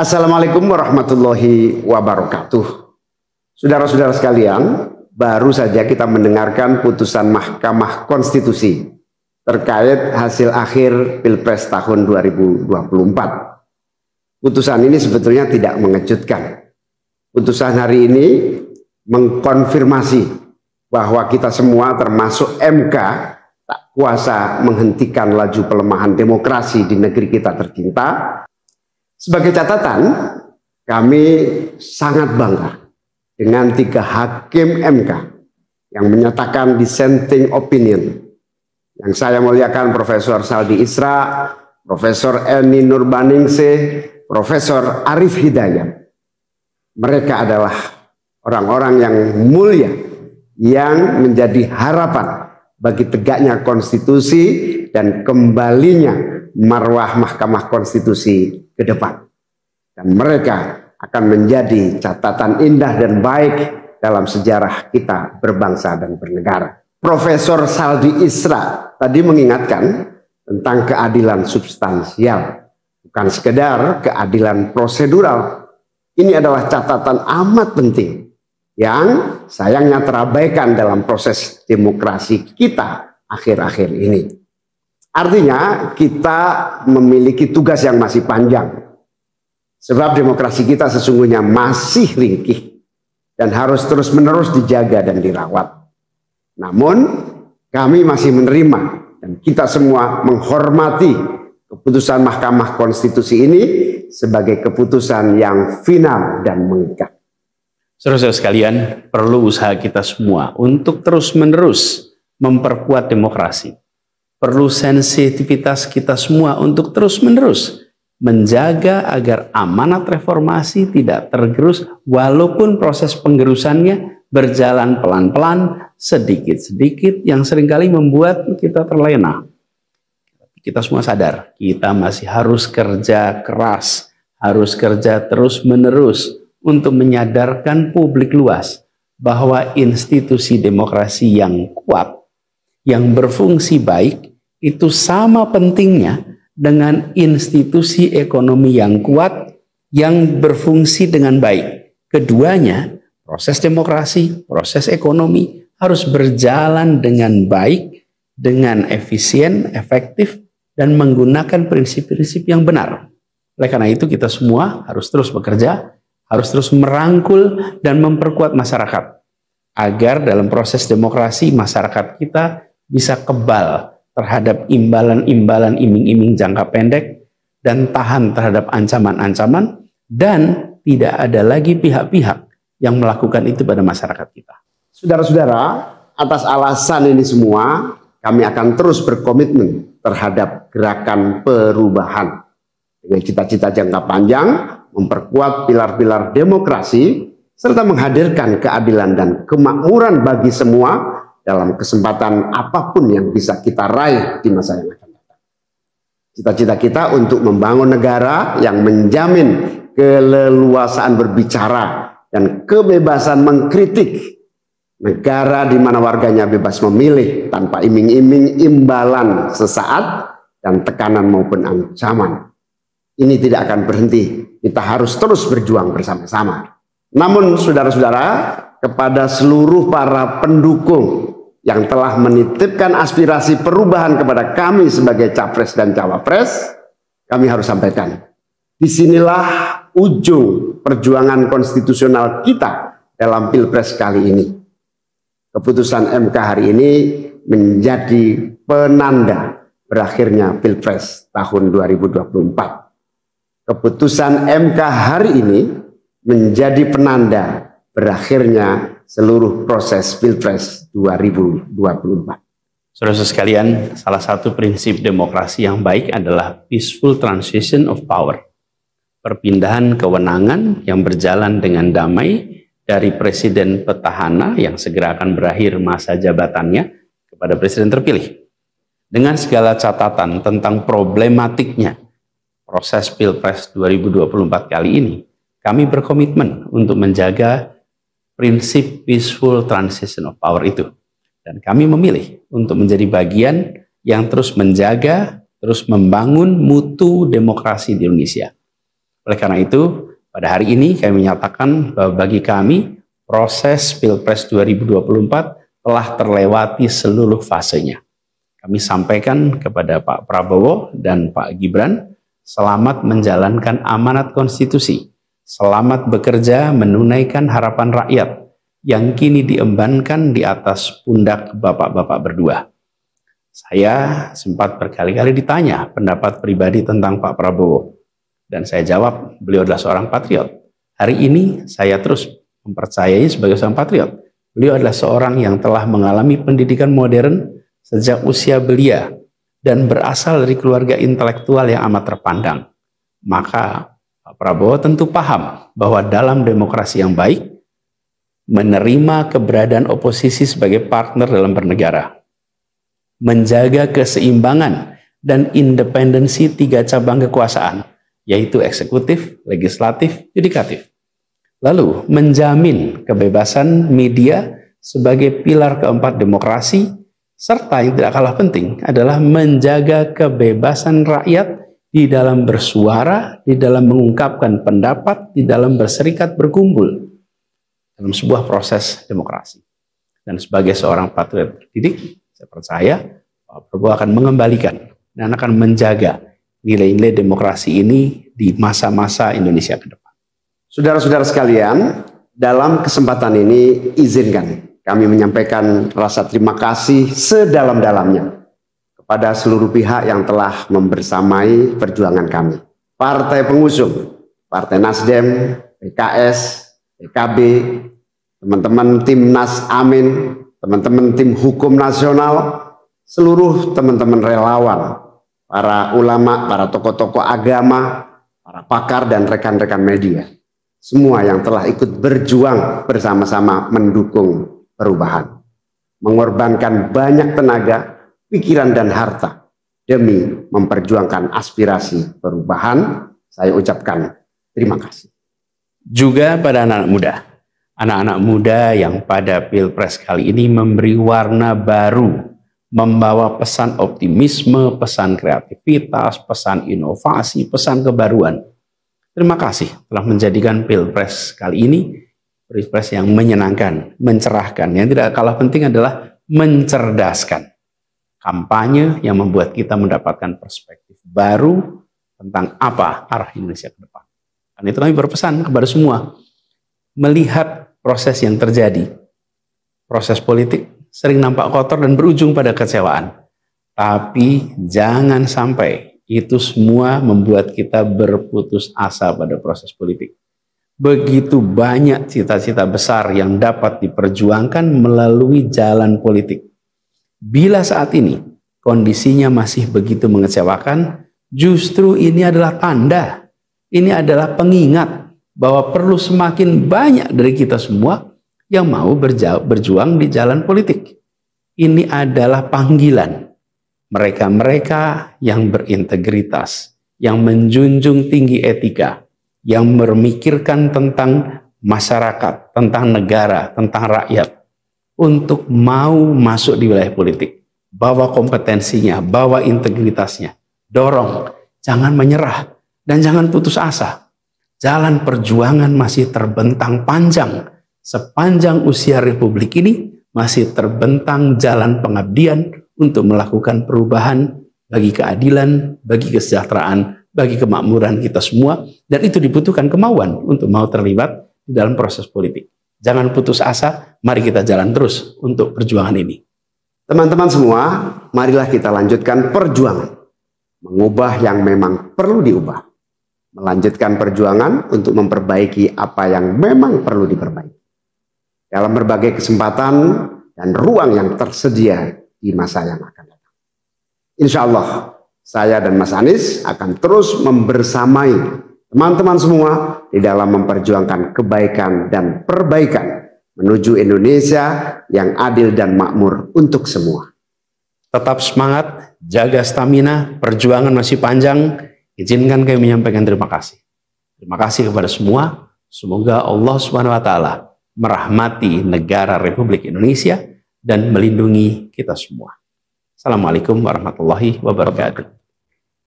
Assalamualaikum warahmatullahi wabarakatuh. Saudara-saudara sekalian, baru saja kita mendengarkan putusan Mahkamah Konstitusi terkait hasil akhir Pilpres tahun 2024. Putusan ini sebetulnya tidak mengejutkan. Putusan hari ini mengkonfirmasi bahwa kita semua termasuk MK tak kuasa menghentikan laju pelemahan demokrasi di negeri kita tercinta. Sebagai catatan, kami sangat bangga dengan 3 hakim MK yang menyatakan dissenting opinion. Yang saya muliakan Profesor Saldi Isra, Profesor Eni Nurbaningsih, Profesor Arif Hidayat. Mereka adalah orang-orang yang mulia yang menjadi harapan bagi tegaknya konstitusi dan kembalinya marwah Mahkamah Konstitusi ke depan. Dan mereka akan menjadi catatan indah dan baik dalam sejarah kita berbangsa dan bernegara. Profesor Saldi Isra tadi mengingatkan tentang keadilan substansial, bukan sekedar keadilan prosedural. Ini adalah catatan amat penting yang sayangnya terabaikan dalam proses demokrasi kita akhir-akhir ini. Artinya kita memiliki tugas yang masih panjang. Sebab demokrasi kita sesungguhnya masih ringkih dan harus terus-menerus dijaga dan dirawat. Namun kami masih menerima dan kita semua menghormati keputusan Mahkamah Konstitusi ini sebagai keputusan yang final dan mengikat. Saudara-saudara sekalian, perlu usaha kita semua untuk terus-menerus memperkuat demokrasi. Perlu sensitivitas kita semua untuk terus-menerus menjaga agar amanat reformasi tidak tergerus walaupun proses penggerusannya berjalan pelan-pelan, sedikit-sedikit yang seringkali membuat kita terlena. Kita semua sadar, kita masih harus kerja keras, harus kerja terus-menerus untuk menyadarkan publik luas bahwa institusi demokrasi yang kuat, yang berfungsi baik, itu sama pentingnya dengan institusi ekonomi yang kuat, yang berfungsi dengan baik. Keduanya, proses demokrasi, proses ekonomi, harus berjalan dengan baik, dengan efisien, efektif, dan menggunakan prinsip-prinsip yang benar. Oleh karena itu kita semua harus terus bekerja, harus terus merangkul dan memperkuat masyarakat, agar dalam proses demokrasi masyarakat kita bisa kebal terhadap imbalan-imbalan iming-iming jangka pendek dan tahan terhadap ancaman-ancaman, dan tidak ada lagi pihak-pihak yang melakukan itu pada masyarakat kita. Saudara-saudara, atas alasan ini semua, kami akan terus berkomitmen terhadap gerakan perubahan dengan cita-cita jangka panjang, memperkuat pilar-pilar demokrasi, serta menghadirkan keadilan dan kemakmuran bagi semua dalam kesempatan apapun yang bisa kita raih di masa yang akan datang. Cita-cita kita untuk membangun negara yang menjamin keleluasaan berbicara dan kebebasan mengkritik, negara di mana warganya bebas memilih tanpa iming-iming imbalan sesaat dan tekanan maupun ancaman. Ini tidak akan berhenti. Kita harus terus berjuang bersama-sama. Namun saudara-saudara, kepada seluruh para pendukung yang telah menitipkan aspirasi perubahan kepada kami sebagai capres dan cawapres, kami harus sampaikan, disinilah ujung perjuangan konstitusional kita dalam Pilpres kali ini. Keputusan MK hari ini menjadi penanda berakhirnya Pilpres tahun 2024. Keputusan MK hari ini menjadi penanda berakhirnya seluruh proses Pilpres 2024. Saudara sekalian, salah satu prinsip demokrasi yang baik adalah peaceful transition of power. Perpindahan kewenangan yang berjalan dengan damai dari presiden petahana yang segera akan berakhir masa jabatannya kepada presiden terpilih. Dengan segala catatan tentang problematiknya proses Pilpres 2024 kali ini, kami berkomitmen untuk menjaga prinsip peaceful transition of power itu. Dan kami memilih untuk menjadi bagian yang terus menjaga, terus membangun mutu demokrasi di Indonesia. Oleh karena itu, pada hari ini kami menyatakan bahwa bagi kami proses Pilpres 2024 telah terlewati seluruh fasenya. Kami sampaikan kepada Pak Prabowo dan Pak Gibran, selamat menjalankan amanat konstitusi, selamat bekerja menunaikan harapan rakyat yang kini diembankan di atas pundak bapak-bapak berdua. Saya sempat berkali-kali ditanya pendapat pribadi tentang Pak Prabowo, dan saya jawab beliau adalah seorang patriot. Hari ini saya terus mempercayai sebagai seorang patriot. Beliau adalah seorang yang telah mengalami pendidikan modern sejak usia belia dan berasal dari keluarga intelektual yang amat terpandang. Maka Pak Prabowo tentu paham bahwa dalam demokrasi yang baik, menerima keberadaan oposisi sebagai partner dalam bernegara, menjaga keseimbangan dan independensi 3 cabang kekuasaan, yaitu eksekutif, legislatif, yudikatif. Lalu menjamin kebebasan media sebagai pilar keempat demokrasi, serta yang tidak kalah penting adalah menjaga kebebasan rakyat di dalam bersuara, di dalam mengungkapkan pendapat, di dalam berserikat berkumpul dalam sebuah proses demokrasi. Dan sebagai seorang patriot didik, saya percaya Pak Prabowo akan mengembalikan dan akan menjaga nilai-nilai demokrasi ini di masa-masa Indonesia ke depan. Saudara-saudara sekalian, dalam kesempatan ini izinkan kami menyampaikan rasa terima kasih sedalam-dalamnya kepada seluruh pihak yang telah membersamai perjuangan kami. Partai pengusung, Partai Nasdem, PKS, PKB, teman-teman Timnas Amin, teman-teman tim hukum nasional, seluruh teman-teman relawan, para ulama, para tokoh-tokoh agama, para pakar dan rekan-rekan media. Semua yang telah ikut berjuang bersama-sama mendukung perubahan. Mengorbankan banyak tenaga, pikiran dan harta demi memperjuangkan aspirasi perubahan. Saya ucapkan terima kasih. Juga pada anak-anak muda yang pada Pilpres kali ini memberi warna baru, membawa pesan optimisme, pesan kreativitas, pesan inovasi, pesan kebaruan. Terima kasih telah menjadikan Pilpres kali ini Pilpres yang menyenangkan, mencerahkan. Yang tidak kalah penting adalah mencerdaskan. Kampanye yang membuat kita mendapatkan perspektif baru tentang apa arah Indonesia ke depan. Karena itu kami berpesan kepada semua, melihat proses yang terjadi. Proses politik sering nampak kotor dan berujung pada kecewaan. Tapi jangan sampai itu semua membuat kita berputus asa pada proses politik. Begitu banyak cita-cita besar yang dapat diperjuangkan melalui jalan politik. Bila saat ini kondisinya masih begitu mengecewakan, justru ini adalah tanda, ini adalah pengingat bahwa perlu semakin banyak dari kita semua yang mau berjuang di jalan politik. Ini adalah panggilan mereka-mereka yang berintegritas, yang menjunjung tinggi etika, yang memikirkan tentang masyarakat, tentang negara, tentang rakyat, untuk mau masuk di wilayah politik. Bawa kompetensinya, bawa integritasnya, dorong, jangan menyerah, dan jangan putus asa. Jalan perjuangan masih terbentang panjang. Sepanjang usia Republik ini masih terbentang jalan pengabdian untuk melakukan perubahan bagi keadilan, bagi kesejahteraan, bagi kemakmuran kita semua, dan itu dibutuhkan kemauan untuk mau terlibat di dalam proses politik. Jangan putus asa, mari kita jalan terus untuk perjuangan ini. Teman-teman semua, marilah kita lanjutkan perjuangan, mengubah yang memang perlu diubah, melanjutkan perjuangan untuk memperbaiki apa yang memang perlu diperbaiki dalam berbagai kesempatan dan ruang yang tersedia di masa yang akan datang. Insya Allah, saya dan Mas Anies akan terus membersamai teman-teman semua di dalam memperjuangkan kebaikan dan perbaikan menuju Indonesia yang adil dan makmur untuk semua. Tetap semangat, jaga stamina, perjuangan masih panjang. Izinkan kami menyampaikan terima kasih. Terima kasih kepada semua. Semoga Allah SWT merahmati negara Republik Indonesia dan melindungi kita semua. Assalamualaikum warahmatullahi wabarakatuh.